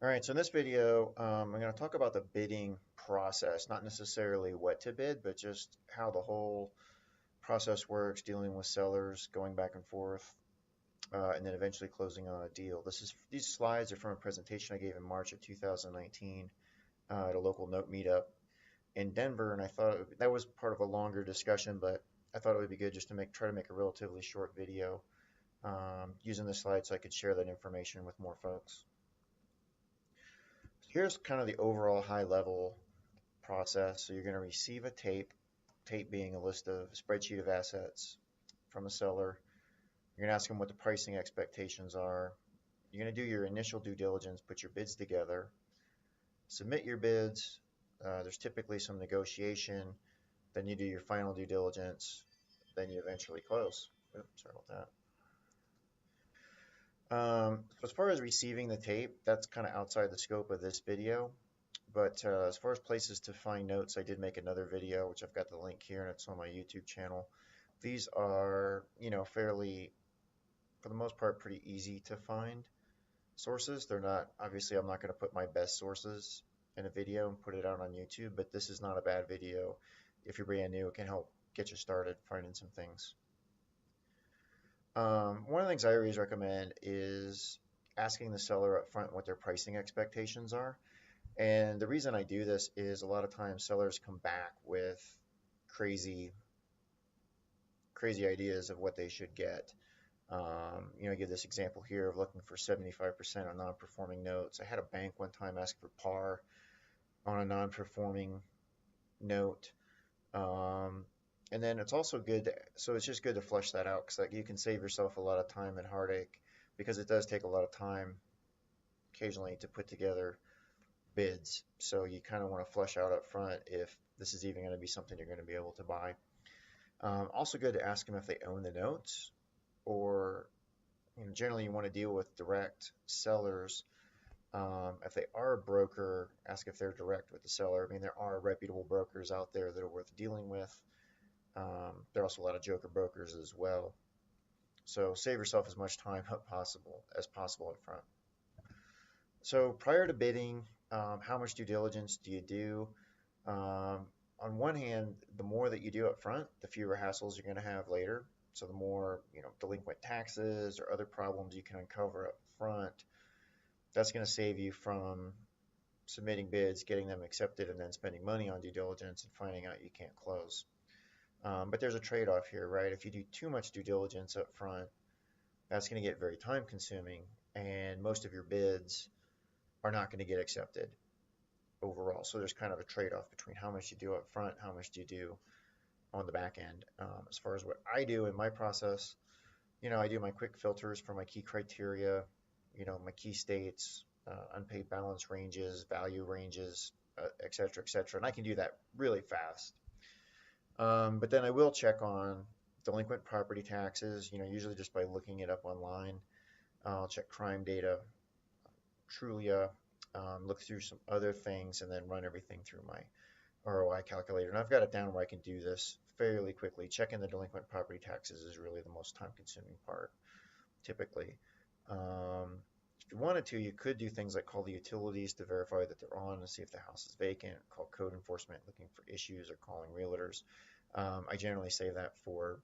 All right, so in this video, I'm going to talk about the bidding process, not necessarily what to bid, but just how the whole process works, dealing with sellers, going back and forth, and then eventually closing on a deal. These slides are from a presentation I gave in March of 2019 at a local note meetup in Denver, and I thought that was part of a longer discussion, but I thought it would be good just to try to make a relatively short video using the slides so I could share that information with more folks. Here's kind of the overall high level process. So you're going to receive a tape being a list of a spreadsheet of assets from a seller. You're going to ask them what the pricing expectations are. You're going to do your initial due diligence, put your bids together, submit your bids. There's typically some negotiation. Then you do your final due diligence. Then you eventually close. Oops, sorry about that. So as far as receiving the tape, that's kind of outside the scope of this video. But as far as places to find notes, I did make another video, which I've got the link here, and it's on my YouTube channel. These are, fairly, for the most part, pretty easy to find sources. They're not, obviously, I'm not going to put my best sources in a video and put it out on YouTube, but this is not a bad video. If you're brand new, it can help get you started finding some things. One of the things I always recommend is asking the seller up front what their pricing expectations are. And the reason I do this is a lot of times sellers come back with crazy, crazy ideas of what they should get. I give this example here of looking for 75% on non-performing notes. I had a bank one time ask for par on a non-performing note. And then it's also good so it's just good to flesh that out because you can save yourself a lot of time and heartache because it does take a lot of time occasionally to put together bids. So you kind of want to flesh out up front if this is even going to be something you're going to be able to buy. Also good to ask them if they own the notes, or generally you want to deal with direct sellers. If they are a broker, ask if they're direct with the seller. I mean, there are reputable brokers out there that are worth dealing with. There are also a lot of joker brokers as well. So save yourself as much time as possible up front. So prior to bidding, how much due diligence do you do? On one hand, the more that you do up front, the fewer hassles you're going to have later. So the more delinquent taxes or other problems you can uncover up front, that's going to save you from submitting bids, getting them accepted, and then spending money on due diligence and finding out you can't close. But there's a trade-off here, right? If you do too much due diligence up front, that's going to get very time consuming, and most of your bids are not going to get accepted overall. So there's kind of a trade-off between how much you do up front, how much do you do on the back end. As far as what I do in my process, I do my quick filters for my key criteria, my key states, unpaid balance ranges, value ranges, et cetera, et cetera. And I can do that really fast. But then I will check on delinquent property taxes, usually just by looking it up online. I'll check crime data, Trulia, look through some other things, and then run everything through my ROI calculator. And I've got it down where I can do this fairly quickly. Checking the delinquent property taxes is really the most time-consuming part, typically. If you wanted to, you could do things like call the utilities to verify that they're on and see if the house is vacant, call code enforcement looking for issues, or calling realtors. I generally save that for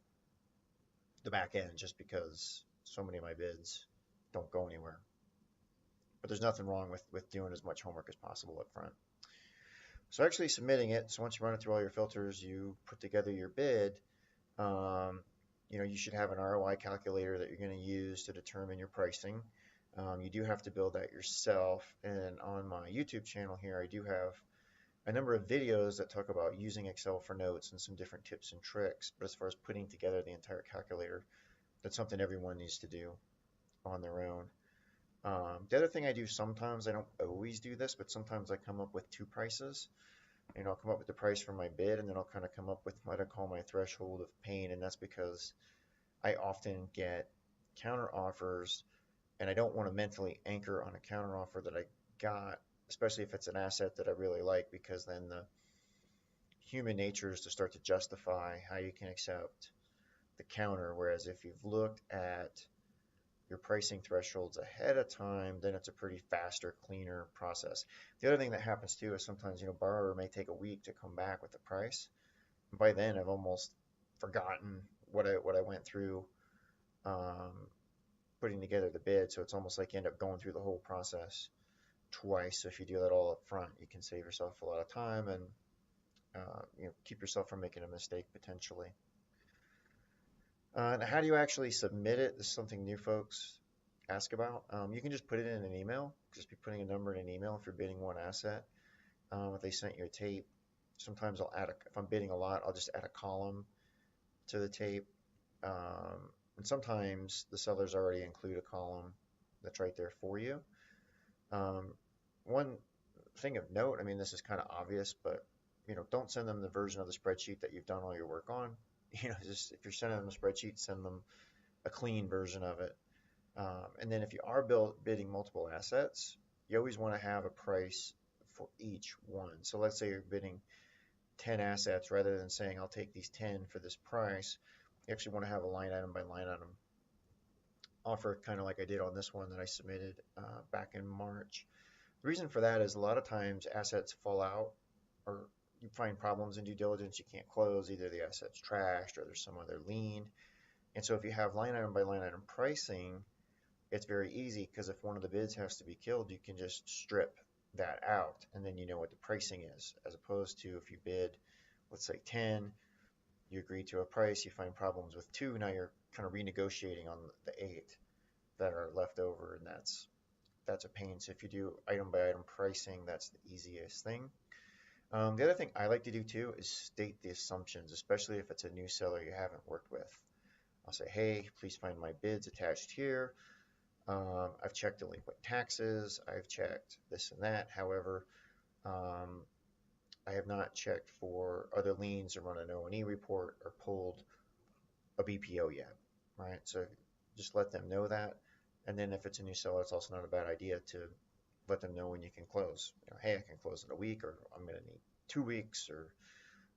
the back end just because so many of my bids don't go anywhere. But there's nothing wrong with doing as much homework as possible up front. So actually submitting it, so once you run it through all your filters, you put together your bid, you should have an ROI calculator that you're going to use to determine your pricing. You do have to build that yourself, and on my YouTube channel here, I do have a number of videos that talk about using Excel for notes and some different tips and tricks. But as far as putting together the entire calculator, that's something everyone needs to do on their own. The other thing I do sometimes, I don't always do this, but sometimes I come up with two prices. I'll come up with the price for my bid, and then I'll kind of come up with what I call my threshold of pain, and that's because I often get counter offers, and I don't want to mentally anchor on a counter offer that I got, especially if it's an asset that I really like, because then the human nature is to start to justify how you can accept the counter. Whereas if you've looked at your pricing thresholds ahead of time, then it's a pretty faster, cleaner process. The other thing that happens too is sometimes, borrower may take a week to come back with the price. And by then, I've almost forgotten what I went through um, putting together the bid. So it's almost like you end up going through the whole process twice. So if you do that all up front, you can save yourself a lot of time and keep yourself from making a mistake potentially. And how do you actually submit it? This is something new folks ask about. You can just put it in an email. Just be putting a number in an email if you're bidding one asset. If they sent you a tape, sometimes if I'm bidding a lot, I'll just add a column to the tape. And sometimes the sellers already include a column that's right there for you. Um, One thing of note, I mean, this is kind of obvious, but don't send them the version of the spreadsheet that you've done all your work on. Just if you're sending them a spreadsheet, send them a clean version of it. And then if you are bidding multiple assets, you always want to have a price for each one. So let's say you're bidding 10 assets rather than saying I'll take these 10 for this price. You actually want to have a line item by line item offer, kind of like I did on this one that I submitted back in March. The reason for that is a lot of times assets fall out or you find problems in due diligence, you can't close, either the asset's trashed or there's some other lien. And so if you have line item by line item pricing, it's very easy because if one of the bids has to be killed, you can just strip that out and then you know what the pricing is, as opposed to if you bid, let's say 10, you agree to a price, you find problems with 2, now you're kind of renegotiating on the 8 that are left over, and that's a pain. So if you do item by item pricing, that's the easiest thing. The other thing I like to do too is state the assumptions, especially if it's a new seller you haven't worked with. I'll say, hey, please find my bids attached here. I've checked delinquent taxes. I've checked this and that. However, I have not checked for other liens or run an O&E report or pulled a BPO yet, right? So just let them know that. And then if it's a new seller, it's also not a bad idea to let them know when you can close. Hey, I can close in a week, or I'm going to need 2 weeks or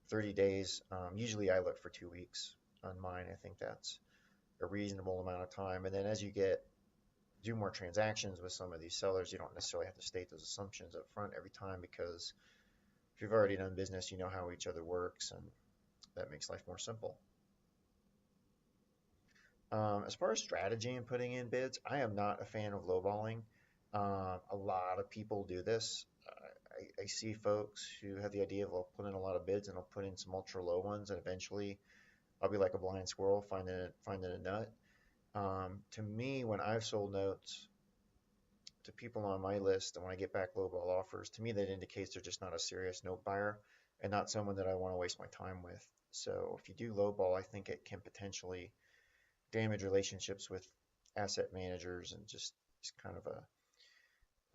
30 days. Usually I look for 2 weeks on mine. I think that's a reasonable amount of time. And then as you do more transactions with some of these sellers, you don't necessarily have to state those assumptions up front every time, because if you've already done business, you know how each other works, and that makes life more simple. As far as strategy and putting in bids, I am not a fan of lowballing. A lot of people do this. I see folks who have the idea of I'll put in a lot of bids and I'll put in some ultra low ones, and eventually I'll be like a blind squirrel finding a nut. To me, when I've sold notes to people on my list, and when I get back lowball offers, to me that indicates they're just not a serious note buyer and not someone that I want to waste my time with. So if you do lowball, I think it can potentially damage relationships with asset managers and just kind of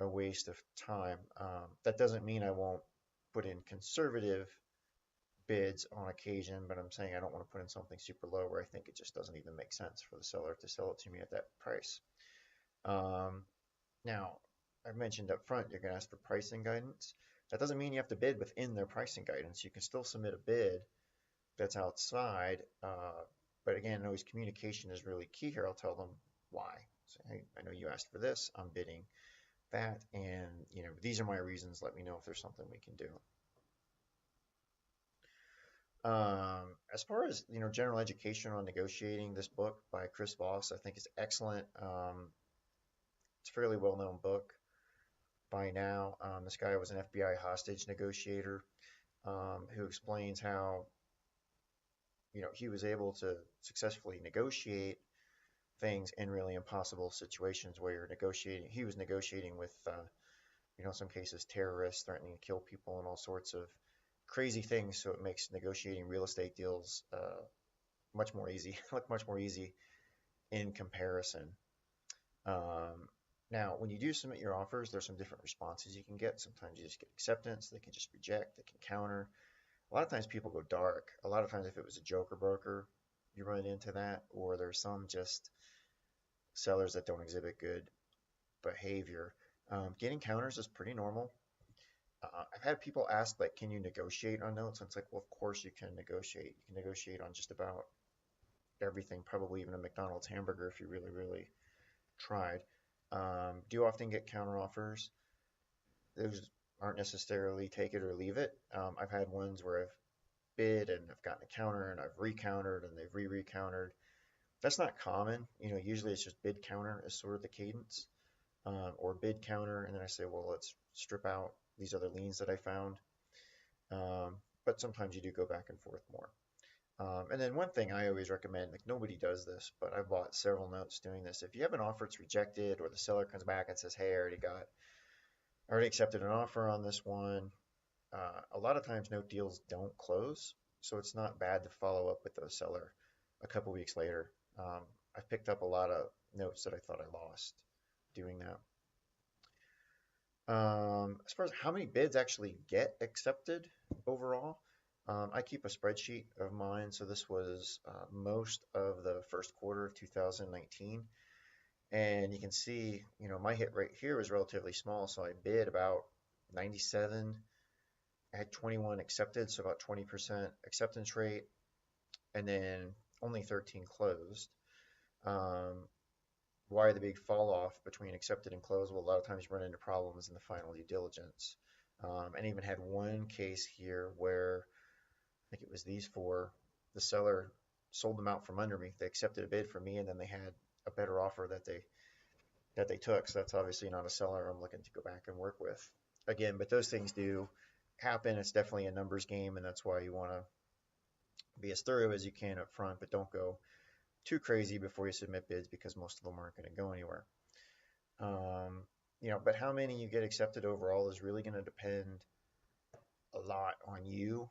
a waste of time. That doesn't mean I won't put in conservative bids on occasion, but I'm saying I don't want to put in something super low where I think it just doesn't even make sense for the seller to sell it to me at that price. Now, I've mentioned up front, you're going to ask for pricing guidance. That doesn't mean you have to bid within their pricing guidance. You can still submit a bid that's outside, but again, always communication is really key here. I'll tell them why. So, hey, I know you asked for this, I'm bidding that, and these are my reasons. Let me know if there's something we can do. As far as general education on negotiating, this book by Chris Voss I think is excellent. It's a fairly well-known book by now. This guy was an FBI hostage negotiator who explains how he was able to successfully negotiate things in really impossible situations where you're negotiating. He was negotiating with in some cases terrorists threatening to kill people and all sorts of crazy things. So it makes negotiating real estate deals much more easy, much more easy in comparison. Now, when you do submit your offers, there's some different responses you can get. Sometimes you just get acceptance. They can just reject. They can counter. A lot of times people go dark. A lot of times if it was a joker broker, you run into that, or there's some just sellers that don't exhibit good behavior. Getting counters is pretty normal. I've had people ask, like, can you negotiate on notes? And it's like, well, of course you can negotiate. You can negotiate on just about everything, probably even a McDonald's hamburger if you really, really tried. Do often get counter offers. Those aren't necessarily take it or leave it. I've had ones where I've bid and I've gotten a counter and I've recountered and they've recountered. That's not common. Usually it's just bid counter is sort of the cadence, or bid counter, and then I say, well, let's strip out these other liens that I found. But sometimes you do go back and forth more. And then one thing I always recommend, like nobody does this, but I've bought several notes doing this. If you have an offer that's rejected, or the seller comes back and says, "Hey, I already accepted an offer on this one," a lot of times note deals don't close, so it's not bad to follow up with the seller a couple weeks later. Um, I've picked up a lot of notes that I thought I lost doing that. As far as how many bids actually get accepted overall, I keep a spreadsheet of mine. So this was most of the first quarter of 2019. And you can see, my hit rate here was relatively small. So I bid about 97. I had 21 accepted, so about 20% acceptance rate, and then only 13 closed. Um, why the big fall off between accepted and closed? Well, a lot of times you run into problems in the final due diligence. And even had one case here where I think it was these four, the seller sold them out from under me. They accepted a bid from me, and then they had a better offer that they took. So that's obviously not a seller I'm looking to go back and work with again. But those things do happen. It's definitely a numbers game, and that's why you want to be as thorough as you can up front, but don't go too crazy before you submit bids because most of them aren't going to go anywhere. But how many you get accepted overall is really going to depend a lot on you.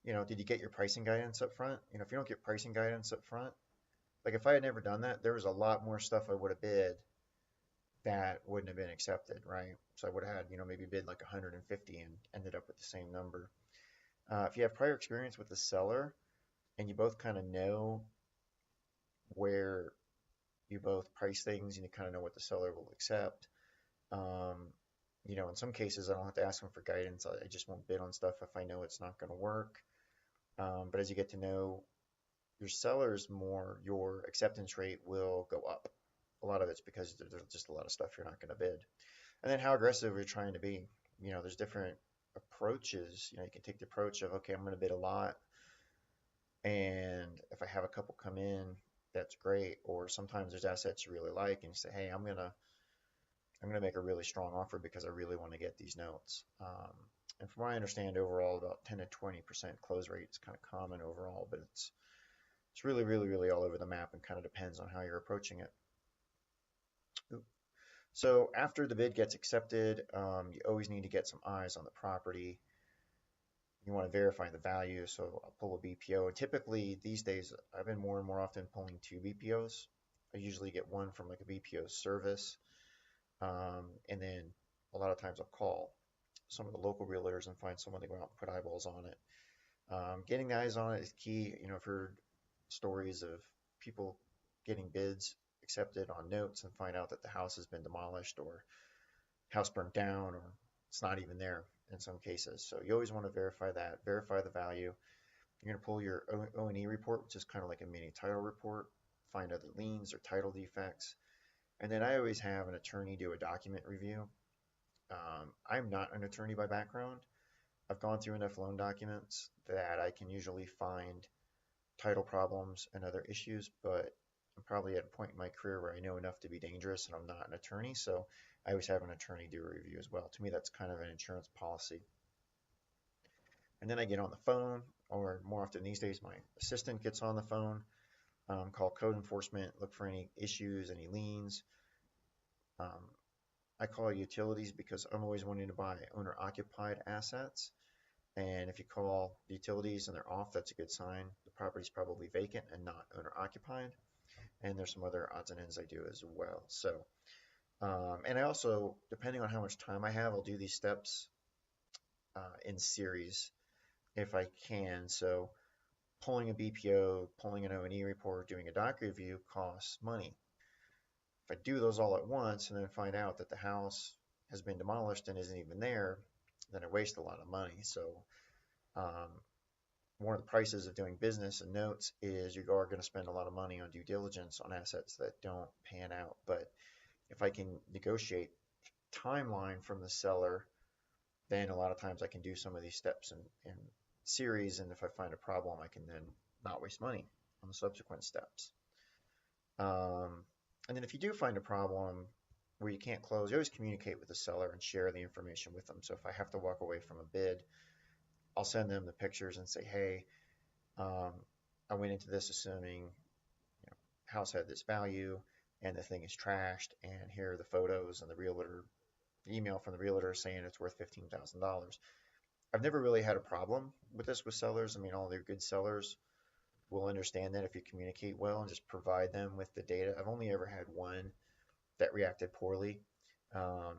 Did you get your pricing guidance up front? If you don't get pricing guidance up front, like if I had never done that, there was a lot more stuff I would have bid that wouldn't have been accepted, right? So I would have had, maybe bid like 150 and ended up with the same number. If you have prior experience with the seller and you both kind of know where you both price things and you kind of know what the seller will accept. In some cases, I don't have to ask them for guidance. I just won't bid on stuff if I know it's not going to work. But as you get to know your sellers more, your acceptance rate will go up. A lot of it's because there's just a lot of stuff you're not going to bid. And then how aggressive you're trying to be. There's different approaches. You can take the approach of, okay, I'm going to bid a lot. And if I have a couple come in, that's great. Or sometimes there's assets you really like, and you say, hey, I'm gonna make a really strong offer because I really want to get these notes. And from what I understand, overall, about 10 to 20% close rate is kind of common overall, but it's really, really, really all over the map and kind of depends on how you're approaching it. Oop. So after the bid gets accepted, you always need to get some eyes on the property. You want to verify the value, so I'll pull a BPO. And typically these days, I've been more and more often pulling two BPOs. I usually get one from like a BPO service, and then a lot of times I'll call some of the local realtors and find someone to go out and put eyeballs on it. Getting the eyes on it is key. I've heard stories of people getting bids accepted on notes and find out that the house has been demolished or house burned down or it's not even there in some cases. So you always want to verify that, verify the value. You're going to pull your O&E report, which is kind of like a mini title report, find other liens or title defects. And then I always have an attorney do a document review. I'm not an attorney by background. I've gone through enough loan documents that I can usually find title problems and other issues, but I'm probably at a point in my career where I know enough to be dangerous and I'm not an attorney, so I always have an attorney do a review as well. To me, that's kind of an insurance policy. And then I get on the phone, or more often these days, my assistant gets on the phone, call code enforcement, look for any issues, any liens. I call utilities because I'm always wanting to buy owner-occupied assets. And if you call the utilities and they're off, that's a good sign. The property's probably vacant and not owner-occupied. And there's some other odds and ends I do as well. So, and I also, depending on how much time I have, I'll do these steps in series if I can. So pulling a BPO, pulling an O&E report, doing a doc review costs money. If I do those all at once and then find out that the house has been demolished and isn't even there, then I waste a lot of money. So one of the prices of doing business and notes is you are going to spend a lot of money on due diligence on assets that don't pan out. But if I can negotiate timeline from the seller, then a lot of times I can do some of these steps in series. And if I find a problem, I can then not waste money on the subsequent steps. Um, and then if you do find a problem where you can't close, you always communicate with the seller and share the information with them. So if I have to walk away from a bid, I'll send them the pictures and say, hey, um, I went into this assuming house had this value and the thing is trashed, and here are the photos and the realtor, the email from the realtor saying it's worth $15,000. I've never really had a problem with this with sellers. I mean, all their good sellers will understand that if you communicate well and just provide them with the data. I've only ever had one that reacted poorly. Um,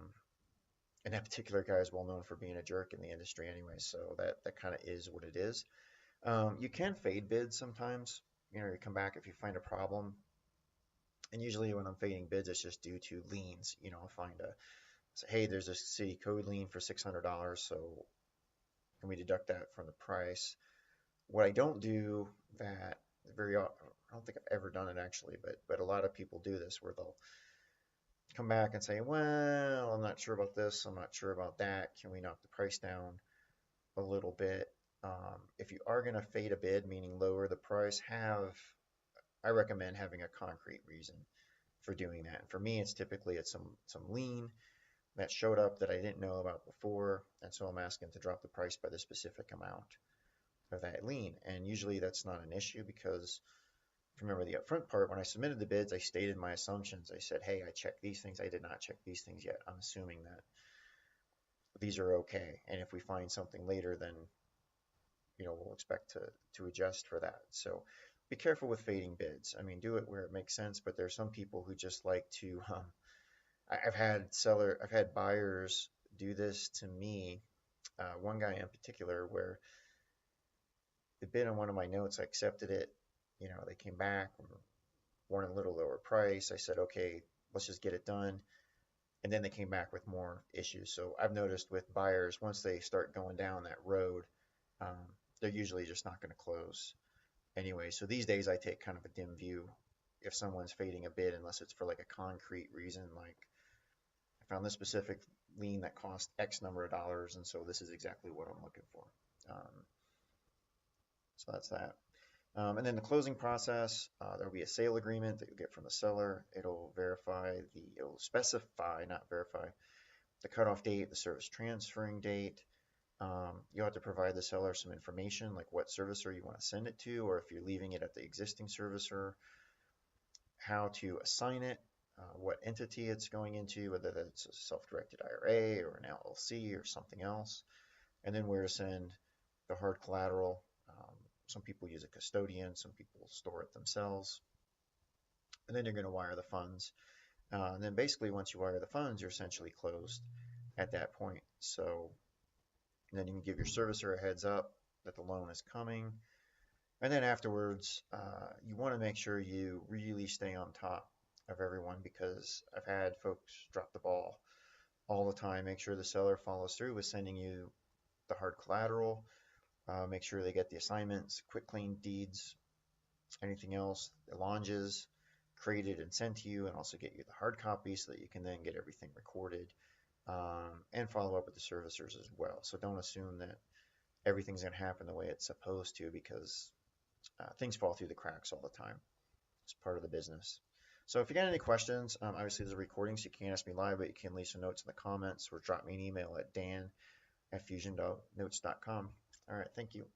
and that particular guy is well known for being a jerk in the industry anyway, so that kind of is what it is. You can fade bids sometimes. You come back if you find a problem, and usually when I'm fading bids, it's just due to liens. I'll find say, hey, there's a city code lien for $600, so can we deduct that from the price? What I don't do that I don't think I've ever done it actually, but a lot of people do this where they'll come back and say, well, I'm not sure about this, I'm not sure about that. Can we knock the price down a little bit? If you are going to fade a bid, meaning lower the price, I recommend having a concrete reason for doing that. And for me, it's some lien that showed up that I didn't know about before, and so I'm asking to drop the price by the specific amount of that lien. And usually that's not an issue because if you remember the upfront part, when I submitted the bids, I stated my assumptions. I said, hey, I checked these things. I did not check these things yet. I'm assuming that these are okay. And if we find something later, then we'll expect to adjust for that. So be careful with fading bids. I mean, do it where it makes sense, but there's some people who just like to I've had buyers do this to me. One guy in particular, where they bid on one of my notes, I accepted it. They came back, wanted a little lower price. I said, okay, let's just get it done. And then they came back with more issues. So I've noticed with buyers, once they start going down that road, they're usually just not going to close anyway. So these days I take kind of a dim view if someone's fading a bid, unless it's for like a concrete reason, like I found this specific lien that cost X number of dollars, and so this is exactly what I'm looking for. So that's that. And then the closing process, there will be a sale agreement that you'll get from the seller. It'll specify, not verify, the cutoff date, the service transferring date. You'll have to provide the seller some information, like what servicer you want to send it to, or if you're leaving it at the existing servicer, how to assign it, what entity it's going into, whether that's a self-directed IRA or an LLC or something else, and then where to send the hard collateral. Some people use a custodian, some people store it themselves, and then you're going to wire the funds. And then basically once you wire the funds, you're essentially closed at that point. So then you can give your servicer a heads up that the loan is coming. And then afterwards, you want to make sure you really stay on top of everyone, because I've had folks drop the ball all the time. Make sure the seller follows through with sending you the hard collateral. Make sure they get the assignments, quick claim deeds, anything else, the longes created and sent to you, and also get you the hard copy so that you can then get everything recorded, and follow up with the servicers as well. So don't assume that everything's going to happen the way it's supposed to, because things fall through the cracks all the time. It's part of the business. So if you got any questions, obviously there's a recording, so you can't ask me live, but you can leave some notes in the comments or drop me an email at dan@fusion.notes.com. All right, thank you.